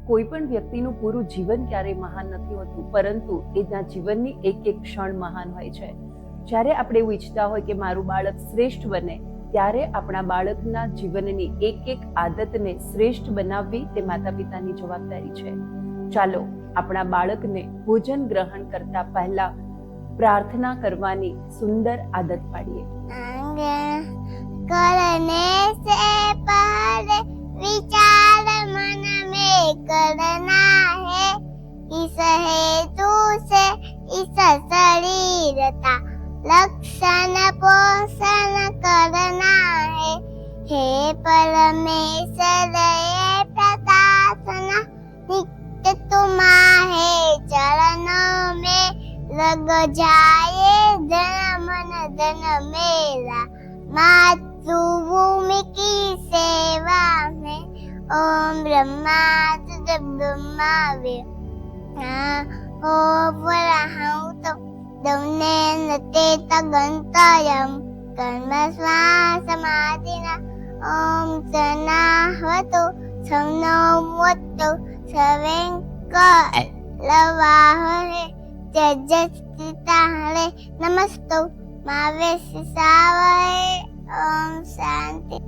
કોઈ પણ વ્યક્તિનું પૂરું જીવન ક્યારેય મહાન નથી હોતું, પરંતુ એના જીવનની એક એક ક્ષણ મહાન હોય છે. જ્યારે આપણે એવું ઈચ્છતા હોય કે મારું બાળક શ્રેષ્ઠ બને, ત્યારે આપણા બાળકના જીવનની એક એક આદતને શ્રેષ્ઠ બનાવવી તે માતા પિતાની જવાબદારી છે. ચાલો આપણા બાળકને ભોજન ગ્રહણ કરતા પહેલા પ્રાર્થના કરવાની સુંદર આદત પાડીએ. करने से पहले विचार मन में करना है, इस हेतु से इस शरीरता लक्षण पोषण करना है. हे परमेश्वर ये प्रकाशना नित्य तुम्हारे चरणों में लग जाए जन्म धन मेरा. मातृभूमि की सेवा में ओम ब्रह्मा तद ब्रह्मा वे हो वरहंत दौने नते तगंतयम कर्म समाधिना ओम सनाहवतु संनोमवतु सवेंक लवाहरे तेजस्थिताहरे नमस्तु मावे सिसावहे. ओम शांति.